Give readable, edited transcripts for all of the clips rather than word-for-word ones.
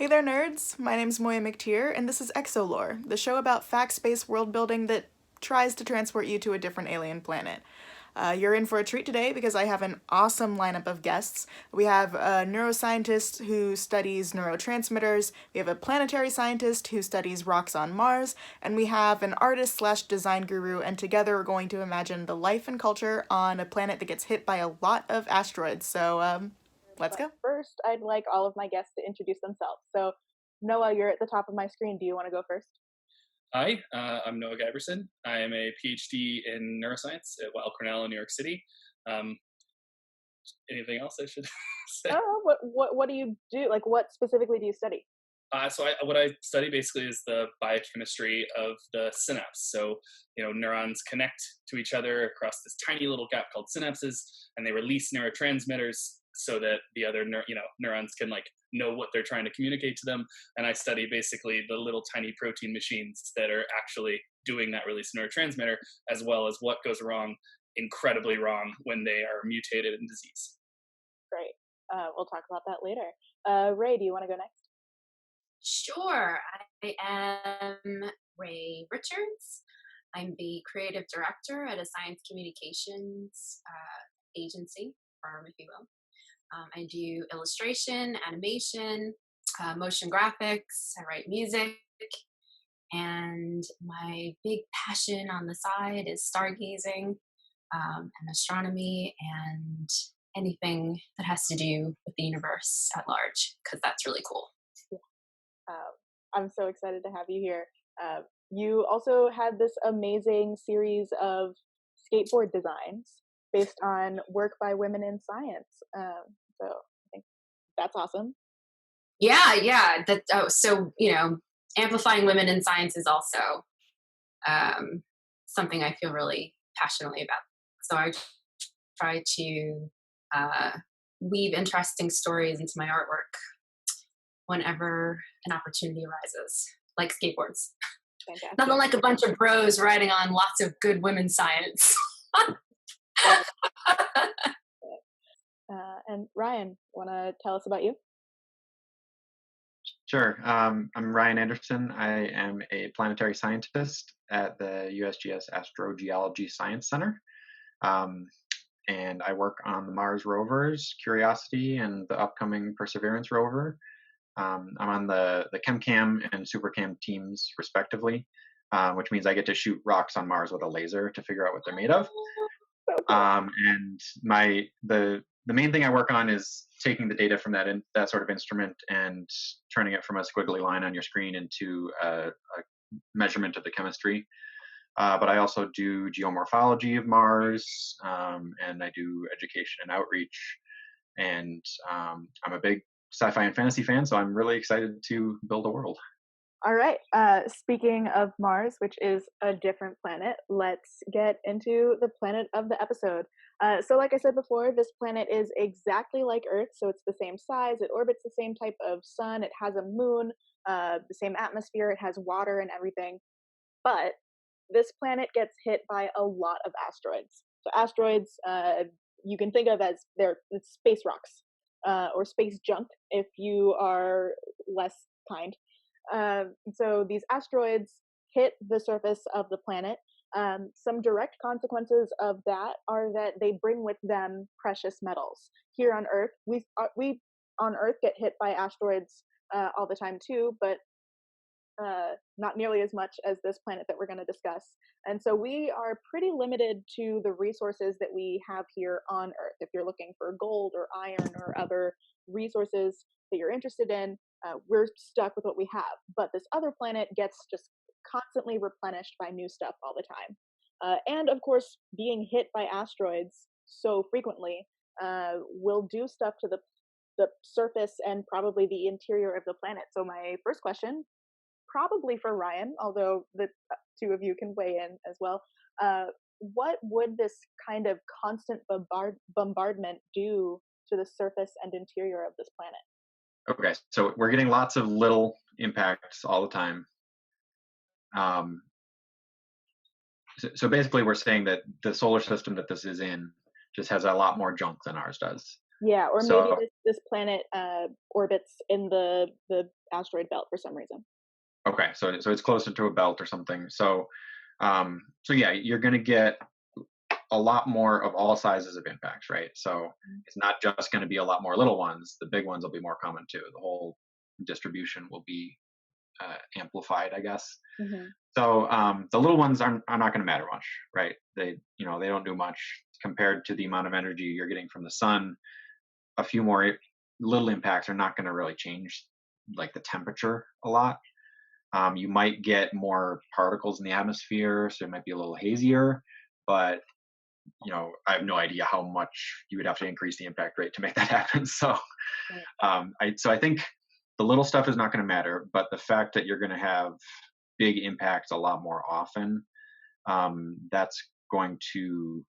Hey there, nerds! My name's Moiya McTier, and this is ExoLore, the show about fact-based world building that tries to transport you to a different alien planet. You're in for a treat today because I have an awesome lineup of guests. We have a neuroscientist who studies neurotransmitters, we have a planetary scientist who studies rocks on Mars, and we have an artist slash design guru, and together we're going to imagine the life and culture on a planet that gets hit by a lot of asteroids. So, let's But go. first, I'd like all of my guests to introduce themselves. So, Noah, you're at the top of my screen. Do you want to go first? Hi, I'm Noah Guiberson. I am a PhD in neuroscience at Weill Cornell in New York City. Um, Anything else I should say? Oh, what do you do? Like, what specifically do you study? What I study basically is the biochemistry of the synapse. So, neurons connect to each other across this tiny little gap called synapses, and they release neurotransmitters so that the other neurons can know what they're trying to communicate to them. And I study basically the little tiny protein machines that are actually doing that release neurotransmitter, as well as what goes wrong, incredibly wrong, when they are mutated in disease. Great. We'll talk about that later. Ray, do you want to go next? Sure. I am Rae Richards. I'm the creative director at a science communications agency, firm, if you will. I do illustration, animation, motion graphics. I write music. And my big passion on the side is stargazing and astronomy and anything that has to do with the universe at large, because that's really cool. I'm so excited to have you here. You also had this amazing series of skateboard designs based on work by women in science. So I think that's awesome. Yeah. Amplifying women in science is also something I feel really passionately about. So I try to weave interesting stories into my artwork whenever an opportunity arises, like skateboards. Fantastic. Nothing like a bunch of bros riding on lots of good women's science. And Ryan, want to tell us about you? Sure. I'm Ryan Anderson. I am a planetary scientist at the USGS Astrogeology Science Center. And I work on the Mars rovers, Curiosity, and the upcoming Perseverance rover. I'm on the ChemCam and SuperCam teams, respectively, which means I get to shoot rocks on Mars with a laser to figure out what they're made of. So cool. And the main thing I work on is taking the data from that sort of instrument and turning it from a squiggly line on your screen into a measurement of the chemistry. But I also do geomorphology of Mars, and I do education and outreach. And I'm a big sci-fi and fantasy fan, so I'm really excited to build a world. All right. Speaking of Mars, which is a different planet, let's get into the planet of the episode. So like I said before, this planet is exactly like Earth, so it's the same size, it orbits the same type of sun, it has a moon, the same atmosphere, it has water and everything. But this planet gets hit by a lot of asteroids. So asteroids, you can think of as it's space rocks or space junk if you are less kind. So these asteroids hit the surface of the planet. Some direct consequences of that are that they bring with them precious metals. Here on Earth, we on Earth get hit by asteroids all the time too, but not nearly as much as this planet that we're going to discuss. And so we are pretty limited to the resources that we have here on Earth. If you're looking for gold or iron or other resources that you're interested in, we're stuck with what we have. But this other planet gets just constantly replenished by new stuff all the time. And of course, being hit by asteroids so frequently will do stuff to the surface and probably the interior of the planet. So my first question, probably for Ryan, although the two of you can weigh in as well, what would this kind of constant bombardment do to the surface and interior of this planet? Okay, so we're getting lots of little impacts all the time. So basically we're saying that the solar system that this is in just has a lot more junk than ours does. Yeah, or maybe So this planet orbits in the asteroid belt for some reason. okay, so it's closer to a belt or something. So yeah, you're going to get a lot more of all sizes of impacts, right? So it's not just going to be a lot more little ones. The big ones will be more common too. The whole distribution will be amplified, I guess. Mm-hmm. So the little ones are not going to matter much, right? They don't do much compared to the amount of energy you're getting from the sun. A few more little impacts are not going to really change like the temperature a lot. You might get more particles in the atmosphere, so it might be a little hazier, but I have no idea how much you would have to increase the impact rate to make that happen. So, I think the little stuff is not going to matter, but the fact that you're going to have big impacts a lot more often, that's going to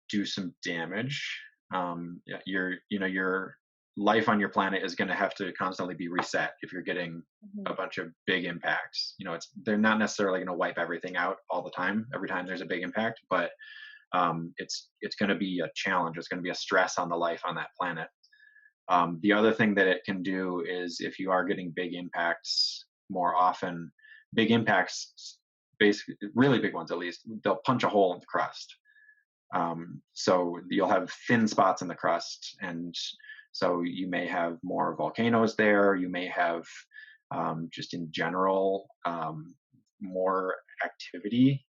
do some damage. Yeah, your life on your planet is going to have to constantly be reset if you're getting Mm-hmm. a bunch of big impacts. They're not necessarily going to wipe everything out all the time every time there's a big impact, but it's going to be a challenge. It's going to be a stress on the life on that planet. The other thing that it can do is if you are getting big impacts more often, big impacts, basically really big ones at least, they'll punch a hole in the crust. So you'll have thin spots in the crust, and so you may have more volcanoes there. You may have just in general more activity,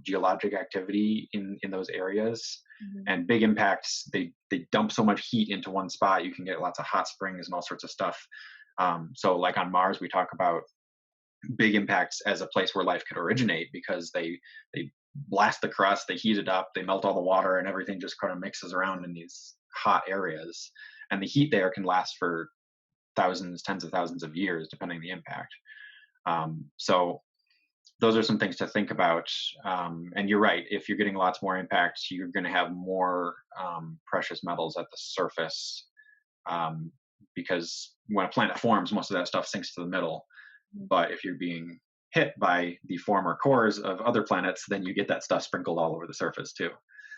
geologic activity in those areas. Mm-hmm. And big impacts, they dump so much heat into one spot. You can get lots of hot springs and all sorts of stuff. So like on Mars, we talk about big impacts as a place where life could originate because they blast the crust, they heat it up, they melt all the water, and everything just kind of mixes around in these hot areas. And the heat there can last for thousands, tens of thousands of years, depending on the impact. So those are some things to think about. And you're right, if you're getting lots more impacts, you're going to have more precious metals at the surface, because when a planet forms, most of that stuff sinks to the middle. But if you're being hit by the former cores of other planets, then you get that stuff sprinkled all over the surface too.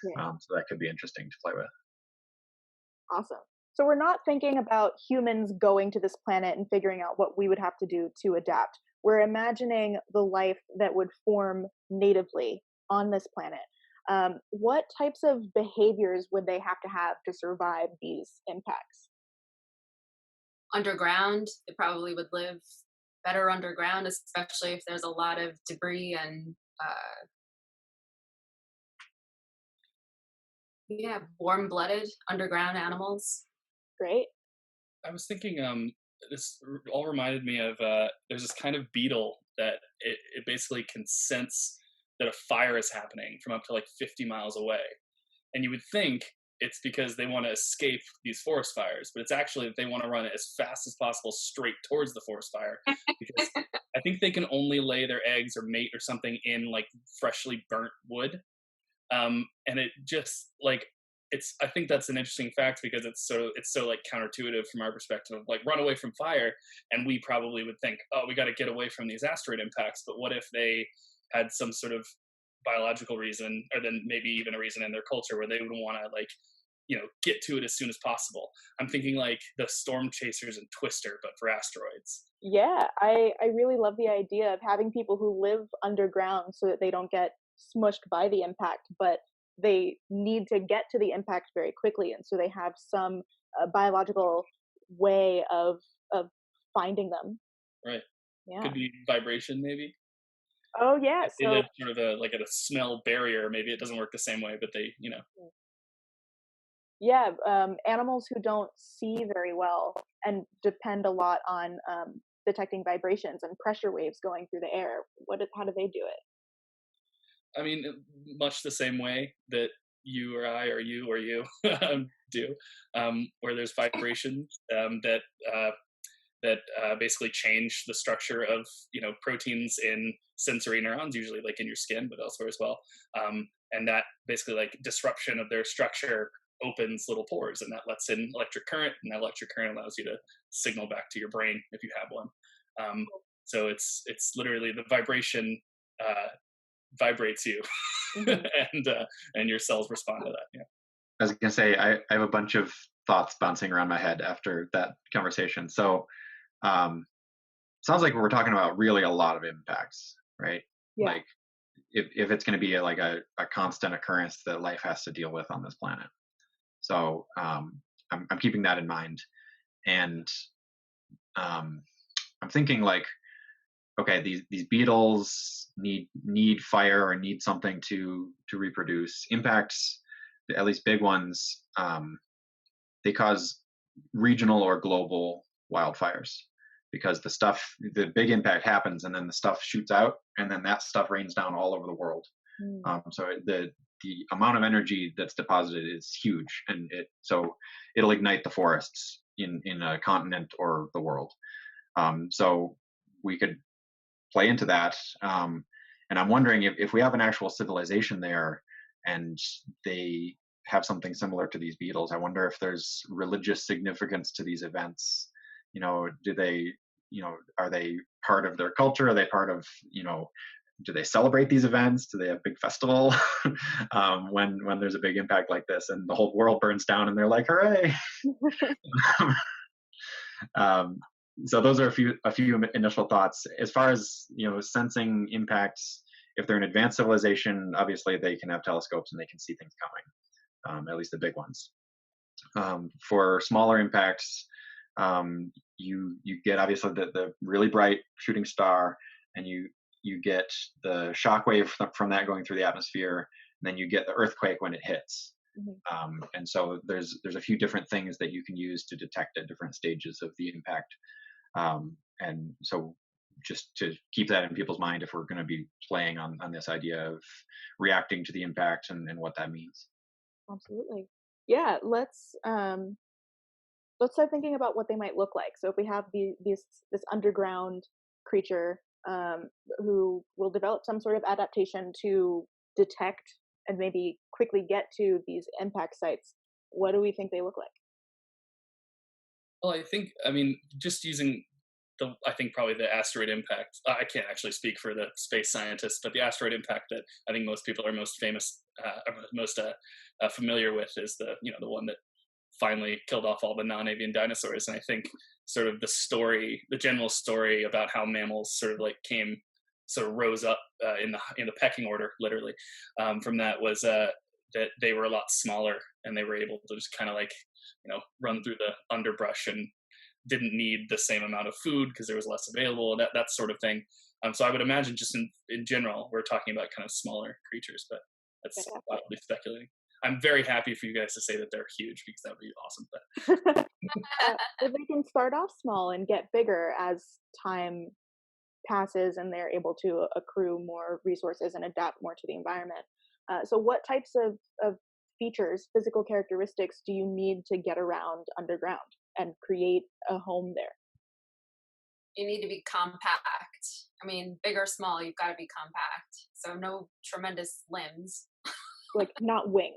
Yeah. So that could be interesting to play with. Awesome. So we're not thinking about humans going to this planet and figuring out what we would have to do to adapt. We're imagining the life that would form natively on this planet. What types of behaviors would they have to survive these impacts? Underground, they probably would live better underground, especially if there's a lot of debris and warm-blooded underground animals. Great. I was thinking, this all reminded me of there's this kind of beetle that it basically can sense that a fire is happening from up to like 50 miles away, and you would think it's because they want to escape these forest fires, but it's actually that they want to run as fast as possible straight towards the forest fire, because I think they can only lay their eggs or mate or something in like freshly burnt wood. And it just like I think that's an interesting fact because it's so like counterintuitive from our perspective, like run away from fire, and we probably would think, oh, we got to get away from these asteroid impacts. But what if they had some sort of biological reason, or then maybe even a reason in their culture where they would want to like get to it as soon as possible? I'm thinking like the storm chasers and Twister, but for asteroids. Yeah, I really love the idea of having people who live underground so that they don't get smushed by the impact, but they need to get to the impact very quickly, and so they have some biological way of finding them. Right. Yeah. Could be vibration, maybe. Oh yeah. They So live sort of like at a smell barrier. Maybe it doesn't work the same way, but they. yeah, animals who don't see very well and depend a lot on detecting vibrations and pressure waves going through the air. How do they do it? I mean, much the same way that you or I or you do, where there's vibrations that basically change the structure of proteins in sensory neurons, usually like in your skin, but elsewhere as well. And that basically like disruption of their structure opens little pores, and that lets in electric current, and that electric current allows you to signal back to your brain if you have one. So it's literally the vibration vibrates you, Mm-hmm. and your cells respond to that. Yeah. I was gonna say I have a bunch of thoughts bouncing around my head after that conversation. So sounds like we're talking about really a lot of impacts, right? Yeah. Like if it's going to be a constant occurrence that life has to deal with on this planet. So I'm keeping that in mind, and I'm thinking like, okay, these beetles need fire or need something to reproduce. Impacts, at least big ones, they cause regional or global wildfires because the big impact happens and then the stuff shoots out and then that stuff rains down all over the world. So the amount of energy that's deposited is huge, and so it'll ignite the forests in a continent or the world. So we could play into that. And I'm wondering if we have an actual civilization there and they have something similar to these beetles, I wonder if there's religious significance to these events. Do they, are they part of their culture? Are they part of, do they celebrate these events? Do they have big festival when there's a big impact like this and the whole world burns down and they're like, hooray? So those are a few initial thoughts. As far as sensing impacts, if they're an advanced civilization, obviously they can have telescopes and they can see things coming, at least the big ones. For smaller impacts, you get obviously the really bright shooting star, and you get the shock wave from that going through the atmosphere, and then you get the earthquake when it hits. And so there's a few different things that you can use to detect at different stages of the impact. And so just to keep that in people's mind if we're going to be playing on this idea of reacting to the impact and what that means. Absolutely. Yeah, let's start thinking about what they might look like. So if we have this underground creature who will develop some sort of adaptation to detect and maybe quickly get to these impact sites, what do we think they look like? Well, just using I think probably the asteroid impact. I can't actually speak for the space scientists, but the asteroid impact that I think most people are most familiar with is the one that finally killed off all the non-avian dinosaurs. And I think sort of the general story about how mammals sort of rose up in the pecking order, literally, from that was that they were a lot smaller and they were able to just kind of run through the underbrush and didn't need the same amount of food because there was less available, that sort of thing. So I would imagine just in general, we're talking about kind of smaller creatures, but that's wildly speculating. I'm very happy for you guys to say that they're huge because that would be awesome. If they can start off small and get bigger as time passes and they're able to accrue more resources and adapt more to the environment. So what types of features, physical characteristics do you need to get around underground and create a home there? You need to be compact. Big or small, you've got to be compact. So no tremendous limbs. Like not wings.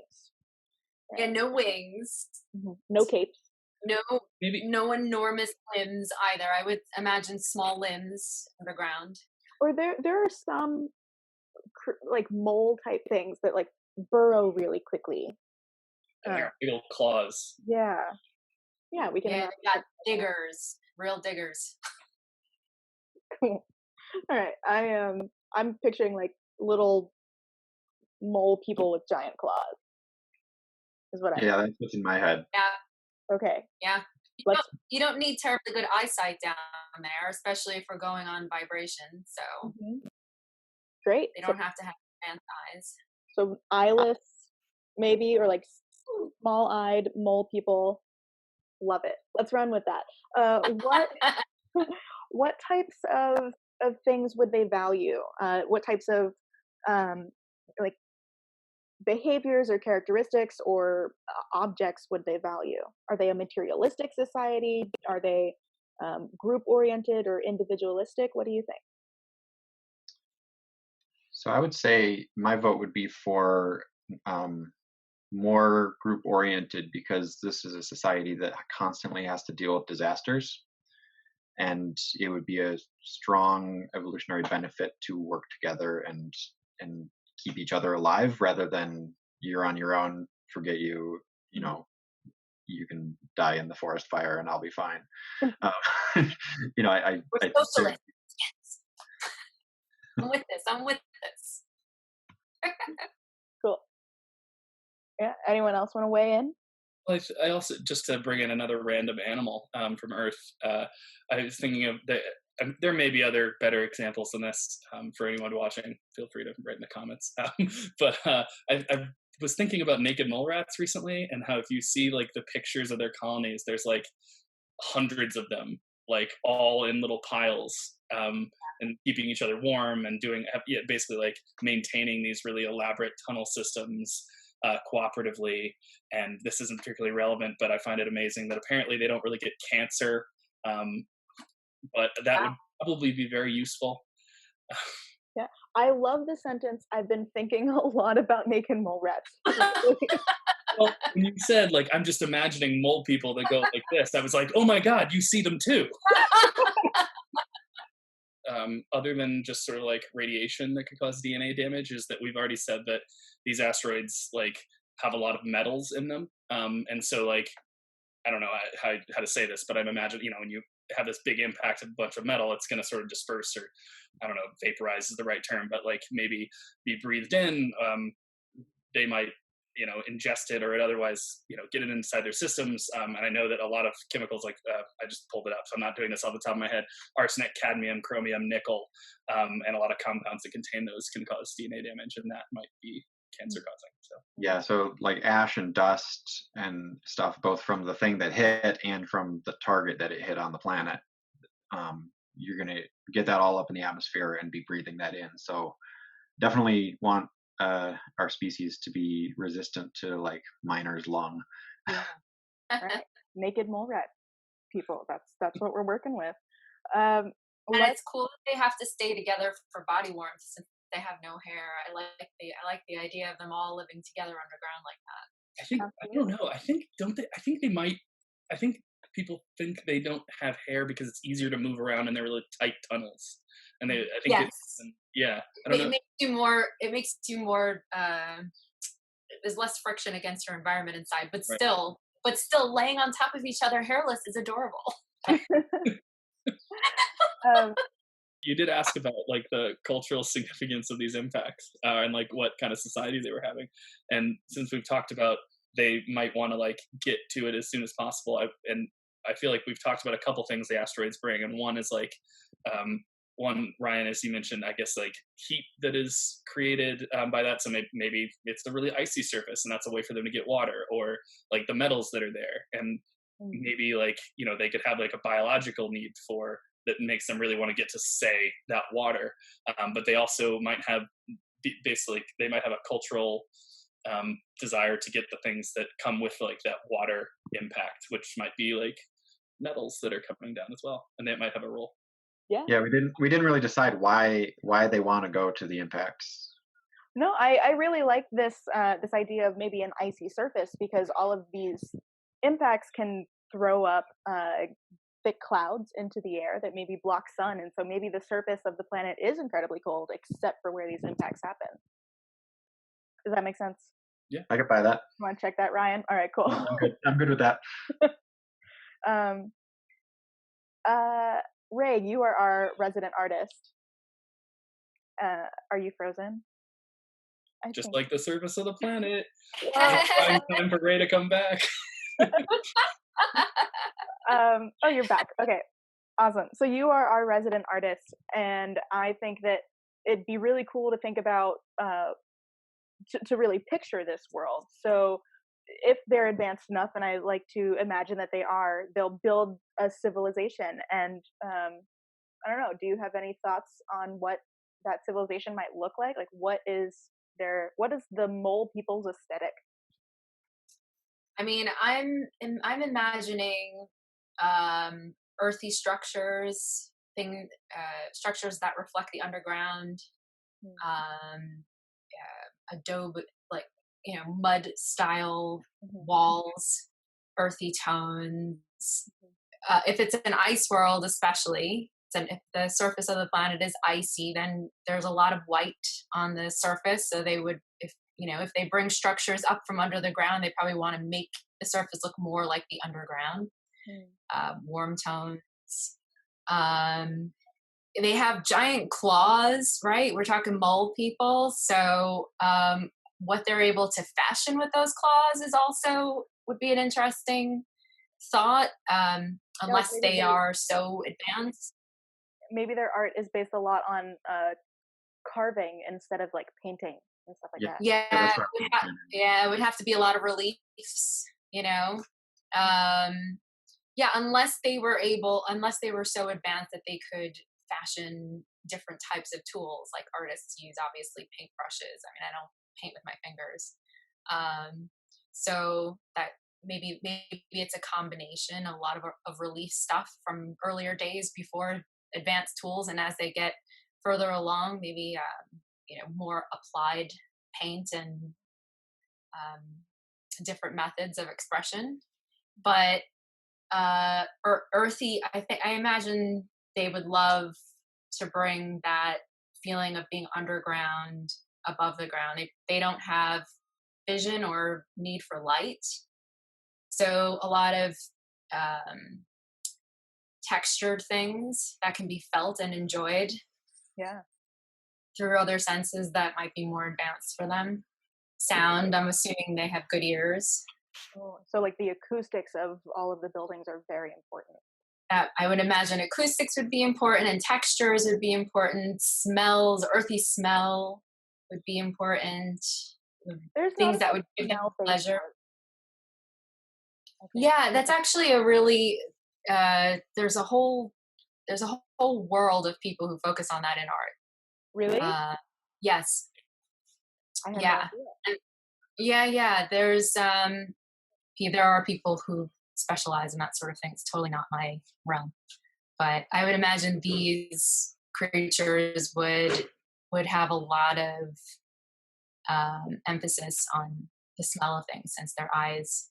Right? Yeah, no wings. Mm-hmm. No capes. No enormous limbs either. I would imagine small limbs underground. Or there are some like mole type things that like burrow really quickly. Big old claws. Yeah, we can. Yeah, got diggers, real diggers. Cool. All right, I'm picturing like little mole people with giant claws. Is what I. Yeah, that's what's in my head. Yeah. Okay. Yeah. You don't need terribly good eyesight down there, especially if we're going on vibration. So. Great. They don't have to have man's eyes. So eyeless, maybe, or like small-eyed mole people. Love it. Let's run with that. What types of things would they value? What types of like behaviors or characteristics or objects would they value? Are they a materialistic society? Are they group-oriented or individualistic? What do you think? So I would say my vote would be for more group oriented, because this is a society that constantly has to deal with disasters, and it would be a strong evolutionary benefit to work together and keep each other alive rather than you're on your own, forget you, you know, you can die in the forest fire and I'll be fine. Uh, you know, We're I socialists. Yes. I'm with this. Cool. Yeah. Anyone else want to weigh in? Well, I also, just to bring in another random animal from Earth, I was thinking of there may be other better examples than this for anyone watching. Feel free to write in the comments. But I was thinking about naked mole rats recently, and how if you see like the pictures of their colonies, there's like hundreds of them, like all in little piles, and keeping each other warm and basically like maintaining these really elaborate tunnel systems cooperatively. And this isn't particularly relevant, but I find it amazing that apparently they don't really get cancer, but that would probably be very useful. Yeah, I love the sentence. I've been thinking a lot about naked mole rats. Well, when you said like I'm just imagining mole people that go like this, I was like, oh my god, you see them too. Other than just sort of like radiation that could cause DNA damage, is that we've already said that these asteroids like have a lot of metals in them, and so like I don't know how to say this, but I'm imagining, you know, when you have this big impact of a bunch of metal, it's going to sort of disperse, or I don't know, vaporize is the right term, but like maybe be breathed in. They might, you know, ingest it, or otherwise, you know, get it inside their systems. And I know that a lot of chemicals, like I just pulled it up, so I'm not doing this off the top of my head, arsenic, cadmium, chromium, nickel, and a lot of compounds that contain those can cause DNA damage, and that might be cancer causing. So yeah, so like ash and dust and stuff, both from the thing that hit and from the target that it hit on the planet, you're going to get that all up in the atmosphere and be breathing that in. So definitely want our species to be resistant to like miner's lung. Yeah. Right. Naked mole rat people. That's what we're working with. And it's cool that they have to stay together for body warmth since they have no hair. I like the idea of them all living together underground like that. I don't know. I think people think they don't have hair because it's easier to move around in their really tight tunnels. And I think yes. I don't know. It makes you more there's less friction against your environment inside, but still laying on top of each other hairless is adorable. You did ask about like the cultural significance of these impacts and like what kind of society they were having. And since we've talked about they might want to like get to it as soon as possible, I feel like we've talked about a couple things the asteroids bring, and one is like one, Ryan, as you mentioned, I guess like heat that is created by that. So maybe it's the really icy surface, and that's a way for them to get water, or like the metals that are there, and maybe like, you know, they could have like a biological need for that makes them really want to get to, say, that water, but they also might have basically they might have a cultural desire to get the things that come with like that water impact, which might be like metals that are coming down as well, and they might have a role. Yeah, we didn't really decide why they want to go to the impacts. No, I really like this this idea of maybe an icy surface, because all of these impacts can throw up thick clouds into the air that maybe block sun, and so maybe the surface of the planet is incredibly cold except for where these impacts happen. Does that make sense? Yeah, I could buy that. You want to check that, Ryan? All right, cool. I'm good with that. Rae, you are our resident artist. Are you frozen? Just like the surface of the planet. Time for Rae to come back. Oh, you're back. Okay, awesome. So you are our resident artist, and I think that it'd be really cool to think about to really picture this world. So if they're advanced enough, and I like to imagine that they are, they'll build a civilization. And I don't know, do you have any thoughts on what that civilization might look like? Like, what is the mole people's aesthetic? I mean, I'm imagining earthy structures, structures that reflect the underground, adobe, like, you know, mud style walls, earthy tones. If it's an ice world, especially, and if the surface of the planet is icy, then there's a lot of white on the surface. So they would, if they bring structures up from under the ground, they probably want to make the surface look more like the underground. Warm tones. They have giant claws, right? We're talking mole people. So what they're able to fashion with those claws is also would be an interesting thought, unless they are so advanced. Maybe their art is based a lot on carving instead of like painting and stuff like that. Yeah, it would have to be a lot of reliefs, you know. Unless they were so advanced that they could fashion different types of tools, like artists use obviously paintbrushes. I mean, I don't paint with my fingers, so that maybe it's a combination, a lot of relief stuff from earlier days before advanced tools, and as they get further along, maybe more applied paint and different methods of expression. But earthy, I imagine they would love to bring that feeling of being underground, above the ground. They don't have vision or need for light, so a lot of textured things that can be felt and enjoyed through other senses that might be more advanced for them. Sound, I'm assuming they have good ears. So like the acoustics of all of the buildings are very important. I would imagine acoustics would be important, and textures would be important. Smells, earthy smell would be important. There's things that would give them pleasure. Okay. Yeah, that's actually a really there's a whole world of people who focus on that in art. Really? Yes. I had no idea. Yeah. There's there are people who specialize in that sort of thing. It's totally not my realm, but I would imagine these creatures would have a lot of emphasis on the smell of things, since their eyes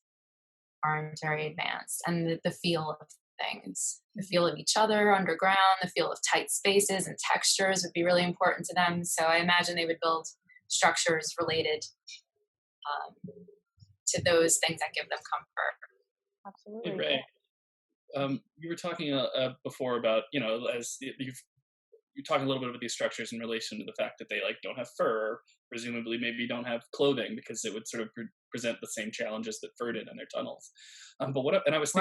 aren't very advanced, and the feel of things, the feel of each other underground, the feel of tight spaces and textures would be really important to them. So I imagine they would build structures related to those things that give them comfort. Absolutely. Hey, Rae, you were talking before about, as you're talking a little bit about these structures in relation to the fact that they don't have fur, or presumably maybe don't have clothing, because it would sort of present the same challenges that fur did in their tunnels. And I was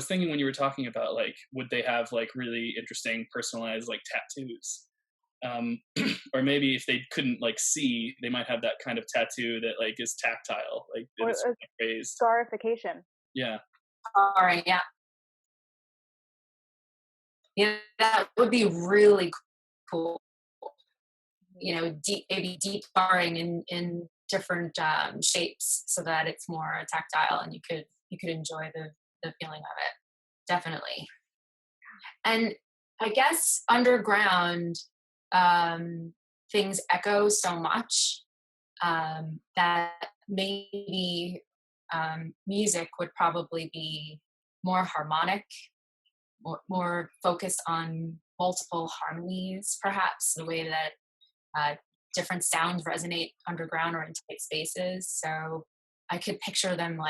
thinking, when you were talking about would they have really interesting personalized tattoos, or maybe if they couldn't see, they might have that kind of tattoo that is tactile, or scarification. Yeah. All right. Yeah. Yeah, that would be really cool. Maybe deep scarring in different shapes, so that it's more tactile and you could enjoy the feeling of it. Definitely. And I guess underground things echo so much that maybe music would probably be more harmonic, more focused on multiple harmonies, perhaps, the way that different sounds resonate underground or in tight spaces. So I could picture them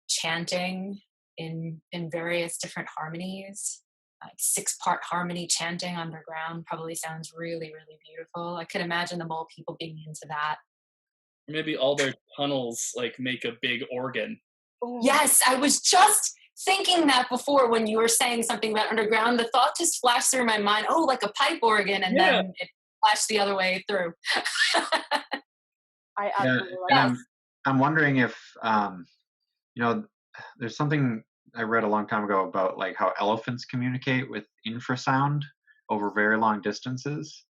chanting in various different harmonies. 6-part harmony chanting underground probably sounds really, really beautiful. I could imagine the mole people being into that. Maybe all their tunnels make a big organ. Yes, I was just thinking that before when you were saying something about underground. The thought just flashed through my mind, like a pipe organ, and then it flashed the other way through. I absolutely like that. I'm wondering if there's something I read a long time ago about how elephants communicate with infrasound over very long distances.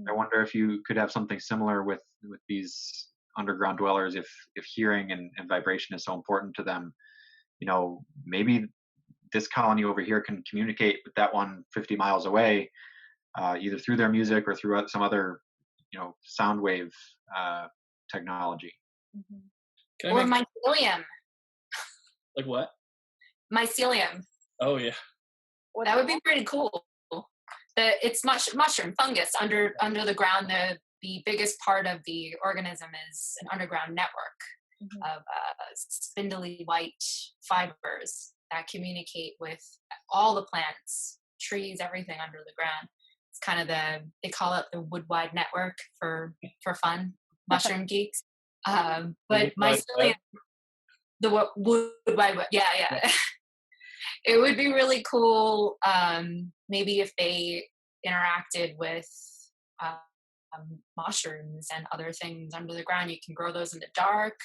I wonder if you could have something similar with these underground dwellers, if hearing and vibration is so important to them. Maybe this colony over here can communicate with that one 50 miles away, either through their music or through some other sound wave technology. Or mycelium. Like what? Mycelium. Oh yeah. That would be pretty cool. It's mushroom fungus under the ground. The biggest part of the organism is an underground network. of spindly white fibers that communicate with all the plants, trees, everything under the ground. It's kind of they call it the wood wide network for fun, mushroom geeks. But mycelium, the wood wide web, yeah. It would be really cool, maybe if they interacted with mushrooms and other things under the ground. You can grow those in the dark.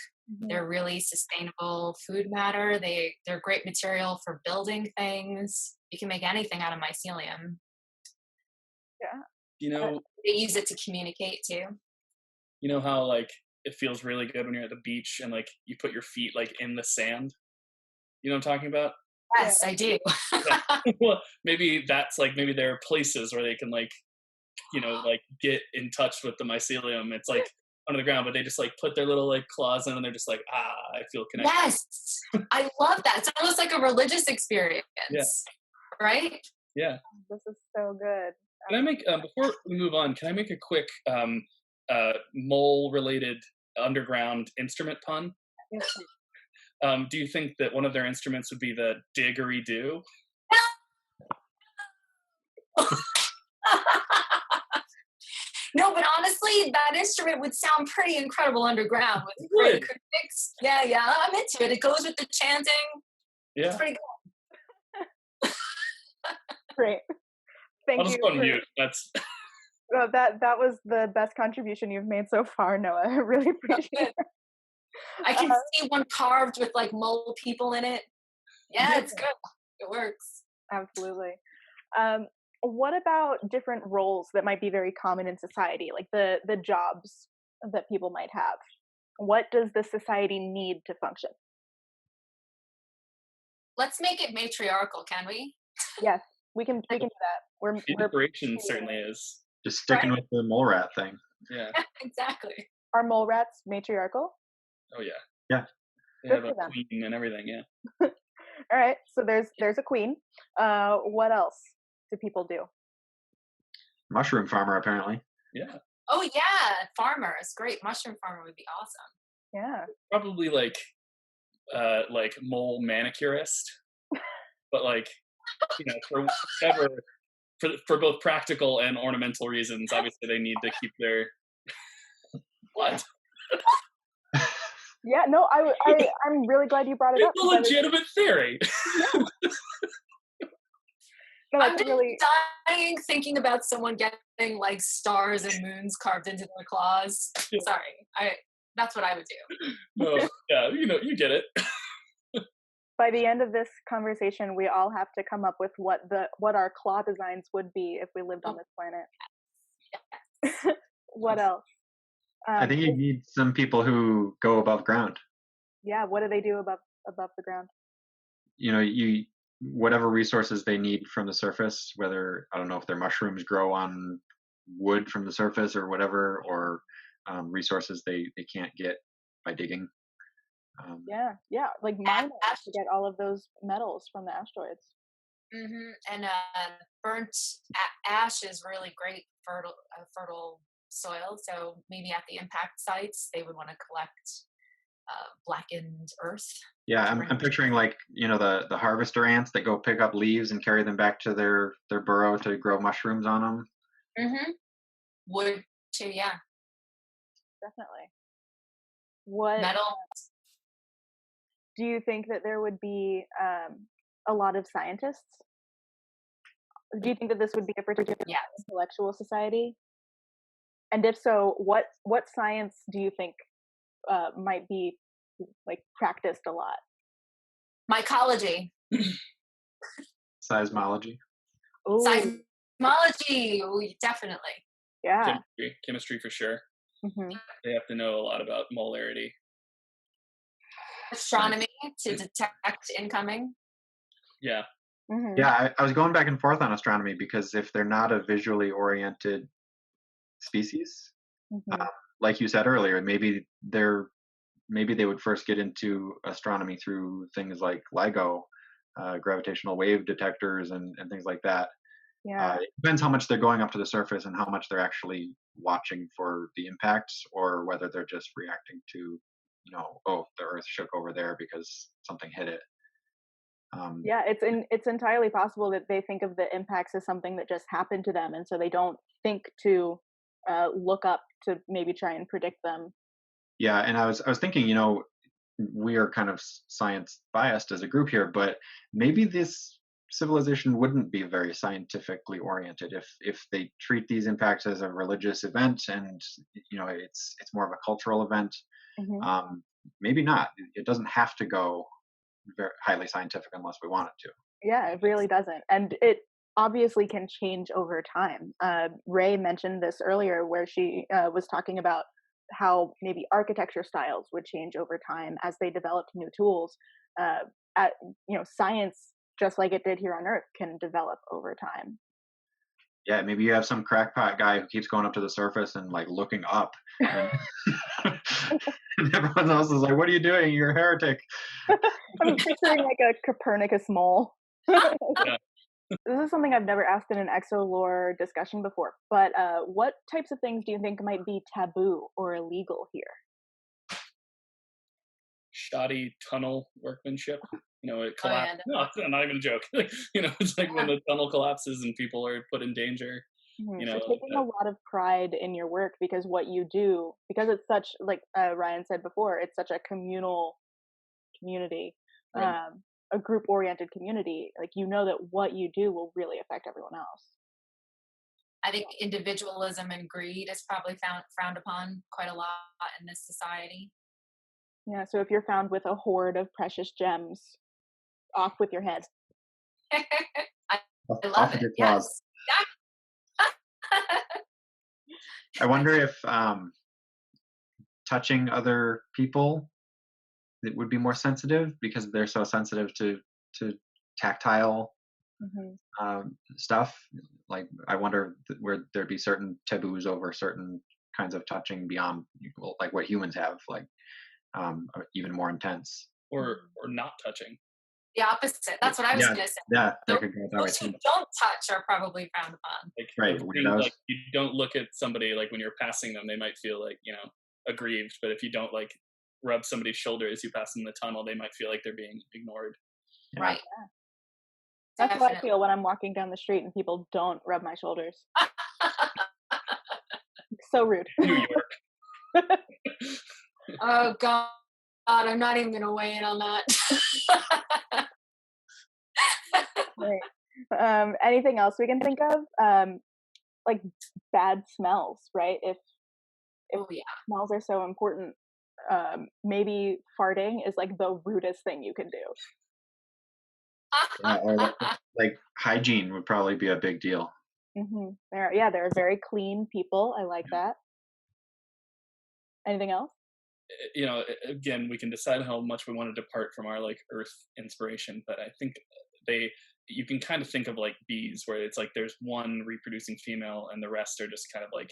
They're really sustainable food matter. They're great material for building things. You can make anything out of mycelium. Yeah. You know, they use it to communicate too. You know how like it feels really good when you're at the beach and like you put your feet like in the sand? You know what I'm talking about? Yes, I do. Well, maybe there are places where they can like, you know, like get in touch with the mycelium. It's like under the ground, but they just like put their little like claws in and they're just like, I feel connected. Yes, I love that. It's almost like a religious experience, right? Yeah. This is so good. Can I make, before we move on, can I make a quick mole-related underground instrument pun? Yes. Do you think that one of their instruments would be the diggery-doo? No, but honestly, that instrument would sound pretty incredible underground with great acoustics. Yeah, I'm into it. It goes with the chanting. Yeah. It's pretty good. Great. Thank I'll just you. go on mute. That's... Oh, that was the best contribution you've made so far, Noah. I really appreciate it. I can see one carved with like mole people in it. Yeah, it's good. It works. Absolutely. What about different roles that might be very common in society, like the jobs that people might have? What does the society need to function? Let's make it matriarchal, can we? Yes, we can do that. We're inspiration certainly is. Just sticking with the mole rat thing. Yeah. Exactly. Are mole rats matriarchal? Oh yeah. Yeah. They have a queen and everything, yeah. All right, so there's a queen. What else do people do? Mushroom farmer, apparently. Yeah. Oh yeah, farmers. Great. Mushroom farmer would be awesome. Yeah. Probably like mole manicurist. But like, you know, for whatever, for both practical and ornamental reasons, obviously they need to keep their what? Yeah, no, I'm really glad you brought it up. It's a legitimate theory. No, I'm just really dying thinking about someone getting like stars and moons carved into their claws. Yeah. Sorry, that's what I would do. Oh, yeah, you know, you get it. By the end of this conversation, we all have to come up with what our claw designs would be if we lived on this planet. Yes. What else? I think you need some people who go above ground. Yeah, what do they do above the ground? You know, whatever resources they need from the surface, whether, I don't know if their mushrooms grow on wood from the surface or whatever, or resources they can't get by digging. Yeah, like miners to get all of those metals from the asteroids. And burnt ash is really great fertile soil. So maybe at the impact sites, they would want to collect blackened earth. Yeah, I'm picturing like, you know, the harvester ants that go pick up leaves and carry them back to their burrow to grow mushrooms on them. Wood too, yeah. Definitely. What metal? Do you think that there would be a lot of scientists? Do you think that this would be a particularly intellectual society? And if so, what science do you think might be like practiced a lot? Mycology. Seismology. Ooh. Seismology, definitely. Yeah. Chemistry for sure. Mm-hmm. They have to know a lot about molarity. Astronomy to detect incoming. Yeah. Mm-hmm. Yeah, I was going back and forth on astronomy because if they're not a visually oriented species, like you said earlier, maybe they would first get into astronomy through things like LIGO, gravitational wave detectors, and things like that. Yeah. It depends how much they're going up to the surface and how much they're actually watching for the impacts, or whether they're just reacting to, oh, the Earth shook over there because something hit it. Yeah, it's entirely possible that they think of the impacts as something that just happened to them, and so they don't think to look up to maybe try and predict them. Yeah, and I was thinking, we are kind of science biased as a group here, but maybe this civilization wouldn't be very scientifically oriented if they treat these impacts as a religious event, and it's more of a cultural event. Hmm. Maybe not. It doesn't have to go very highly scientific unless we want it to. Yeah, it really doesn't, and it obviously can change over time. Rae mentioned this earlier, where she was talking about how maybe architecture styles would change over time as they developed new tools. Uh, Science, just like it did here on Earth, can develop over time. Yeah, maybe you have some crackpot guy who keeps going up to the surface and like looking up, and, and everyone else is like, "What are you doing? You're a heretic." I'm picturing like a Copernicus mole. Yeah. This is something I've never asked in an ExoLore discussion before, but what types of things do you think might be taboo or illegal here? Shoddy tunnel workmanship. It Oh yeah, collapsed. No, I'm not even a joke. It's like when the tunnel collapses and people are put in danger. So taking a lot of pride in your work, because what you do, because it's such, like Ryan said before, it's such a communal community, Right. a group-oriented community. Like, that what you do will really affect everyone else. I think individualism and greed is probably frowned upon quite a lot in this society. Yeah. So if you're found with a hoard of precious gems, off with your head. I Off love with it. your claws. Yes. I wonder if touching other people, it would be more sensitive because they're so sensitive to tactile stuff. Like, I wonder where there'd be certain taboos over certain kinds of touching beyond, like what humans have, like even more intense. Or not touching. The opposite. That's what I was going to say. Yeah, So, that could go that way those who too. don't touch are probably frowned upon. Like, Right, weirdos. like you don't look at somebody like when you're passing them, they might feel like aggrieved. But if you don't like rub somebody's shoulder as you pass in the tunnel, they might feel like they're being ignored. Yeah. Right. That's how I Definitely. feel when I'm walking down the street and people don't rub my shoulders. So rude. New York. Oh God, I'm not even going to weigh in on that. Right. Anything else we can think of? Like bad smells, right? If Oh yeah. smells are so important, maybe farting is like the rudest thing you can do. Yeah, or like hygiene would probably be a big deal. They're very clean people. I like that. Anything else? Again, we can decide how much we want to depart from our like Earth inspiration, but I think you can kind of think of like bees, where it's like there's one reproducing female and the rest are just kind of like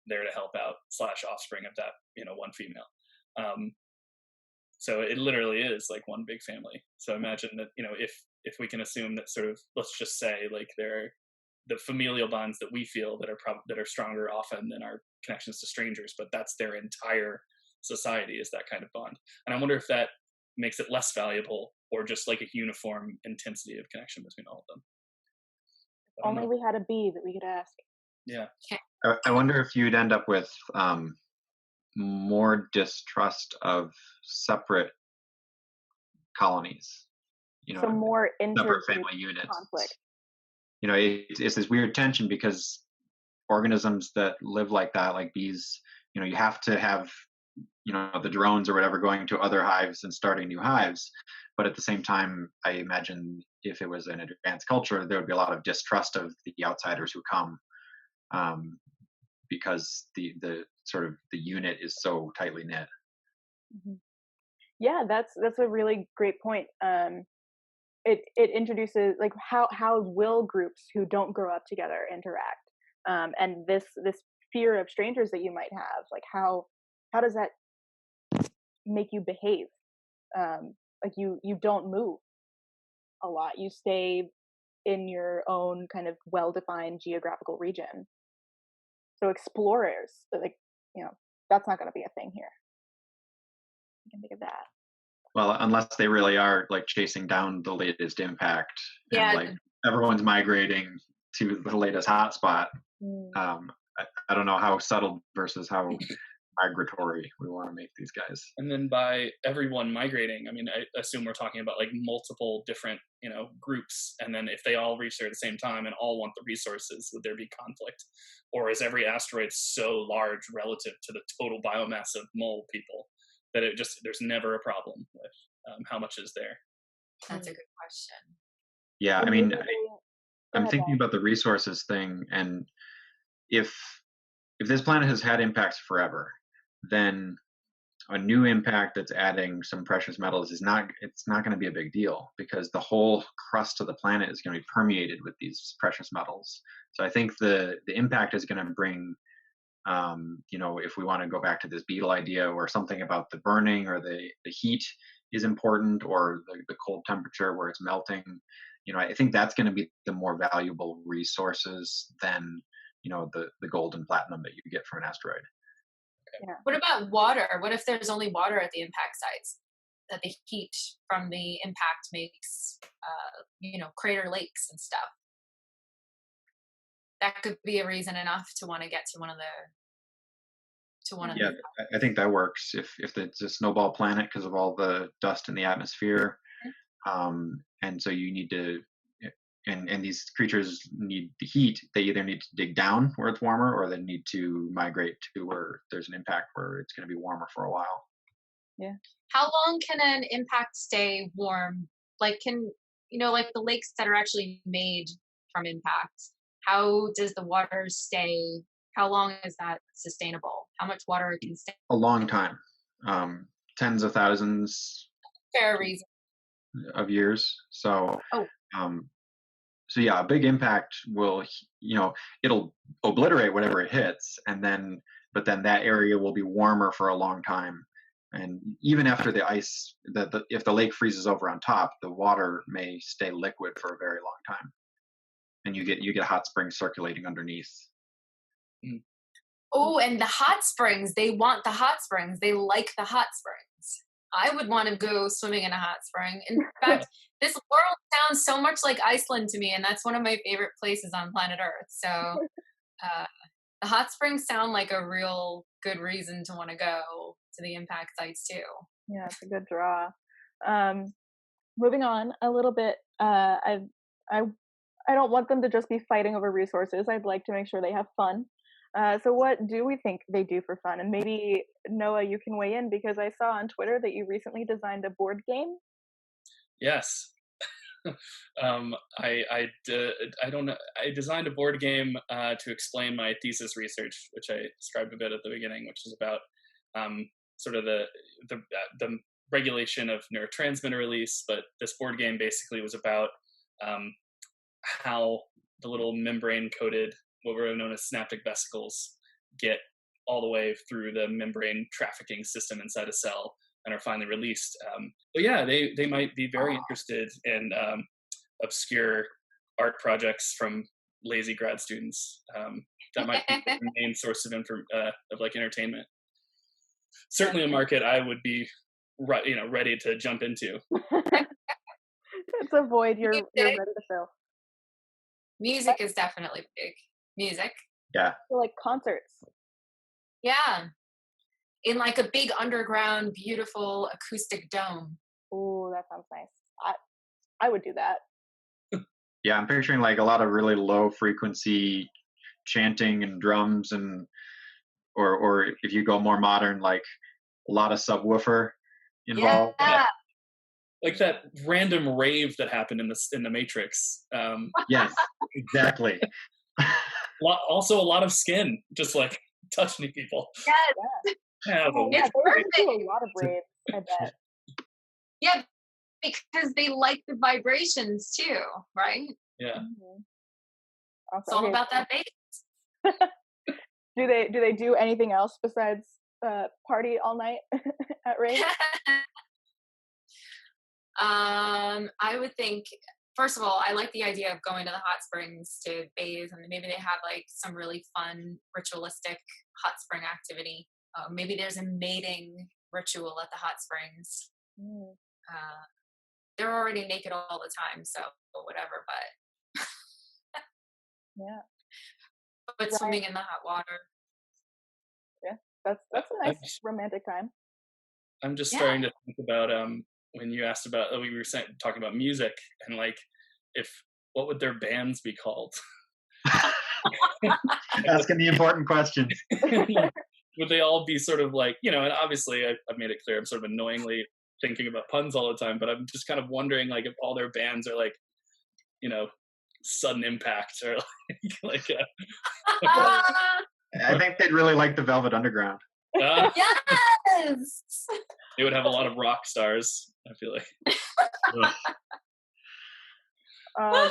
there to help out / offspring of that one female. So it literally is like one big family. So imagine that if we can assume that sort of, let's just say, like the familial bonds that we feel that are stronger often than our connections to strangers, but that's their entire society is that kind of bond. And I wonder if that makes it less valuable or just like a uniform intensity of connection between all of them. Only we had a bee that we could ask. Yeah. I wonder if you'd end up with more distrust of separate colonies. So more separate family units. conflict. It's this weird tension because organisms that live like that, like bees, you have to have the drones or whatever going to other hives and starting new hives, but at the same time, I imagine if it was an advanced culture, there would be a lot of distrust of the outsiders who come, because the sort of the unit is so tightly knit. Yeah, that's a really great point. It introduces like how will groups who don't grow up together interact, and this fear of strangers that you might have, like how does that make you behave? Like you don't move a lot, you stay in your own kind of well-defined geographical region. So explorers, like that's not going to be a thing here. I can think of that. Well, unless they really are like chasing down the latest impact, and Yeah. like everyone's migrating to the latest hotspot. Mm. I don't know how subtle versus how migratory we want to make these guys. And then by everyone migrating, I mean, I assume we're talking about like multiple different, groups. And then if they all reach there at the same time and all want the resources, would there be conflict? Or is every asteroid so large relative to the total biomass of mole people that there's never a problem with how much is there? That's a good question. Yeah, And I mean, maybe I'm ahead, thinking Bob. about the resources thing, and if this planet has had impacts forever, then a new impact that's adding some precious metals it's not going to be a big deal, because the whole crust of the planet is going to be permeated with these precious metals. So I think the impact is going to bring, if we want to go back to this beetle idea, or something about the burning or the heat is important, or the cold temperature where it's melting, I think that's going to be the more valuable resources than the gold and platinum that you get from an asteroid. Yeah. What about water? What if there's only water at the impact sites? That the heat from the impact makes, crater lakes and stuff. That could be a reason enough to want to get to one of Yeah, I think that works. If it's a snowball planet because of all the dust in the atmosphere, and so you need to, and these creatures need the heat. They either need to dig down where it's warmer, or they need to migrate to where there's an impact where it's going to be warmer for a while. Yeah. How long can an impact stay warm? Like, like the lakes that are actually made from impacts, how does the water stay? How long is that sustainable? How much water can stay? A long time, tens of thousands. Fair reason. Of years. So, Oh. So yeah, a big impact will, it'll obliterate whatever it hits, but then that area will be warmer for a long time. And even after the ice, if the lake freezes over on top, the water may stay liquid for a very long time, and you get hot springs circulating underneath. Oh, and the hot springs, they want the hot springs. They like the hot springs. I would want to go swimming in a hot spring. In fact, this world sounds so much like Iceland to me, and that's one of my favorite places on planet Earth. So the hot springs sound like a real good reason to want to go to the impact sites too. Yeah, it's a good draw. Moving on a little bit, I don't want them to just be fighting over resources. I'd like to make sure they have fun. So what do we think they do for fun? And maybe, Noah, you can weigh in, because I saw on Twitter that you recently designed a board game. Yes. I don't know. I designed a board game to explain my thesis research, which I described a bit at the beginning, which is about sort of the regulation of neurotransmitter release. But this board game basically was about how the little membrane-coated, what were known as synaptic vesicles, get all the way through the membrane trafficking system inside a cell and are finally released. But yeah, they might be very interested in obscure art projects from lazy grad students. That might be the main source of entertainment. Certainly a market I would be ready to jump into. It's a void you're ready to fill. Music is definitely big. Music. Yeah. So like concerts. Yeah. In like a big underground, beautiful acoustic dome. Oh, that sounds nice. I would do that. Yeah, I'm picturing like a lot of really low frequency chanting and drums, and or if you go more modern, like a lot of subwoofer involved. Yeah. Like that random rave that happened in the Matrix. Yes, exactly. Also a lot of skin, just like touching people. Yes. Yeah, Yeah, they do a lot of raves, I bet. Yeah, because they like the vibrations too, right? Yeah. Mm-hmm. It's all about that bass. Do they do anything else besides party all night at Rae? I would think, first of all, I like the idea of going to the hot springs to bathe, and maybe they have like some really fun ritualistic hot spring activity. Maybe there's a mating ritual at the hot springs. Mm. They're already naked all the time, so whatever, Yeah. but swimming in the hot water. Yeah. That's a nice I'm romantic time. I'm just Yeah. starting to think about when you asked about we were talking about music and like if what would their bands be called? Asking the important questions. Would they all be sort of like, and obviously I've made it clear I'm sort of annoyingly thinking about puns all the time, but I'm just kind of wondering like if all their bands are like, Sudden Impact or like I think they'd really like the Velvet Underground. Yes! They would have a lot of rock stars, I feel like. Oh,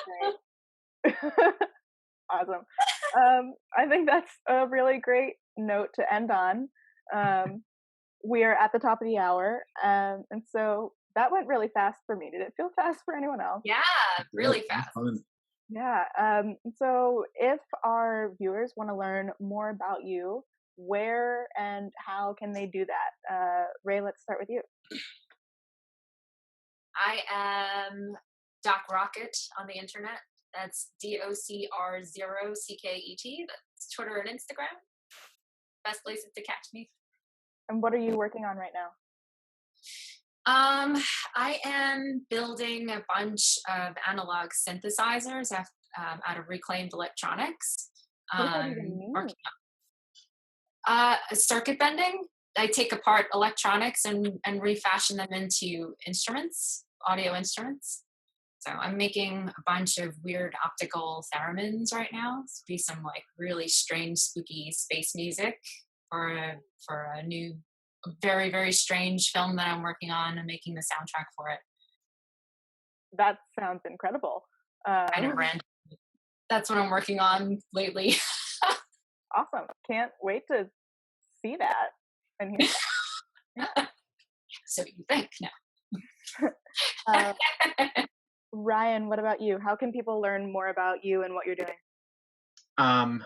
great. Awesome. I think that's a really great note to end on. We are at the top of the hour, and so that went really fast for me. Did it feel fast for anyone else? Yeah, really fast. Fun. Yeah. So if our viewers want to learn more about you, where and how can they do that? Rae, let's start with you. I am Doc Rocket on the internet. That's DOCR0CKET. That's Twitter and Instagram. Best places to catch me. And what are you working on right now? I am building a bunch of analog synthesizers out of reclaimed electronics. What does that even mean? Circuit bending. I take apart electronics and refashion them into instruments, audio instruments. So I'm making a bunch of weird optical theremins right now. It's be some like really strange, spooky space music for a new, very, very strange film that I'm working on and making the soundtrack for it. That sounds incredible. Kind of random. That's what I'm working on lately. Awesome. Can't wait to see that and hear that. So you think? No. Ryan, what about you? How can people learn more about you and what you're doing? I'm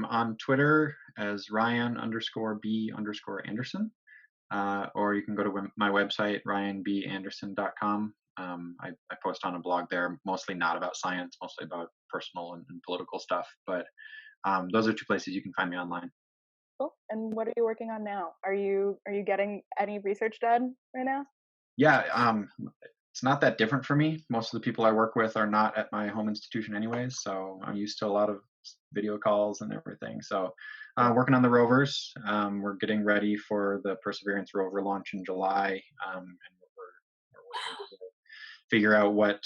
on Twitter as Ryan_B_Anderson. Or you can go to my website, ryanbanderson.com. I post on a blog there, mostly not about science, mostly about personal and political stuff. But those are two places you can find me online. Cool. And what are you working on now? Are you getting any research done right now? Yeah, it's not that different for me. Most of the people I work with are not at my home institution anyways, so I'm used to a lot of video calls and everything. So working on the rovers. We're getting ready for the Perseverance rover launch in July, and we're working to figure out what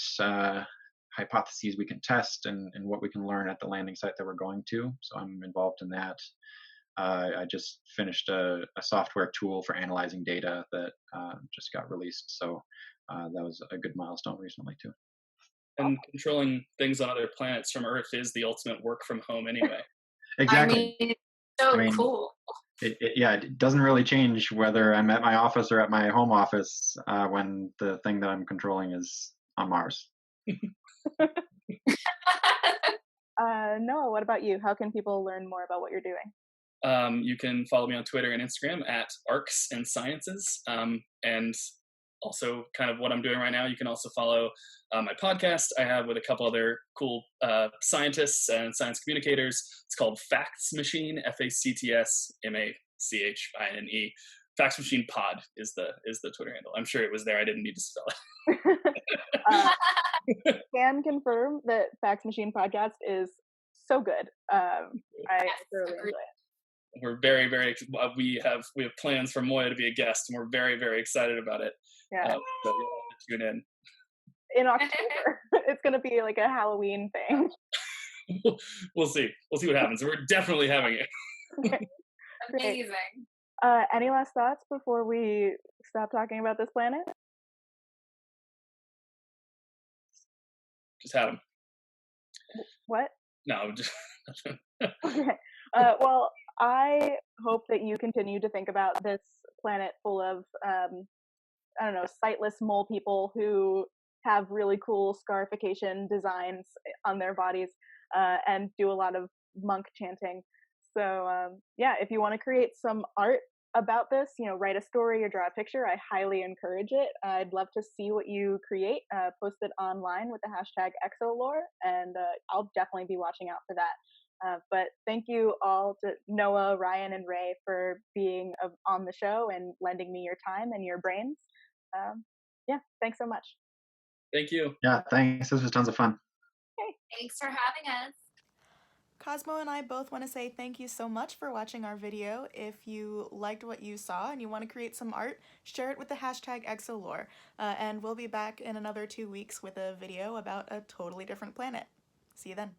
hypotheses we can test and what we can learn at the landing site that we're going to. So I'm involved in that. I just finished a software tool for analyzing data that just got released. So that was a good milestone recently too. And controlling things on other planets from Earth is the ultimate work from home anyway. Exactly. I mean, so cool. It doesn't really change whether I'm at my office or at my home office when the thing that I'm controlling is on Mars. Noah, what about you? How can people learn more about what you're doing? You can follow me on Twitter and Instagram at Arcs and Sciences. And also kind of what I'm doing right now, you can also follow my podcast I have with a couple other cool scientists and science communicators. It's called Facts Machine, FACTSMACHINE. Facts Machine Pod is the Twitter handle. I'm sure it was there. I didn't need to spell it. Can confirm that Facts Machine podcast is so good. I thoroughly enjoy it. We're very, very. We have plans for Moiya to be a guest, and we're very, very excited about it. Yeah. So you'll have to tune in. In October, it's going to be like a Halloween thing. We'll see. We'll see what happens. We're definitely having it. Okay. Amazing. Any last thoughts before we stop talking about this planet? Just had them. What? No, just. Okay. Well, I hope that you continue to think about this planet full of, sightless mole people who have really cool scarification designs on their bodies and do a lot of monk chanting. So, if you want to create some art about this, write a story or draw a picture, I highly encourage it. I'd love to see what you create. Post it online with the hashtag ExoLore, and I'll definitely be watching out for that. But thank you all to Noah, Ryan, and Rae for being on the show and lending me your time and your brains. Yeah, thanks so much. Thank you. Yeah, thanks. This was tons of fun. Thanks for having us. Cosmo and I both want to say thank you so much for watching our video. If you liked what you saw and you want to create some art, share it with the hashtag ExoLore. And we'll be back in another 2 weeks with a video about a totally different planet. See you then.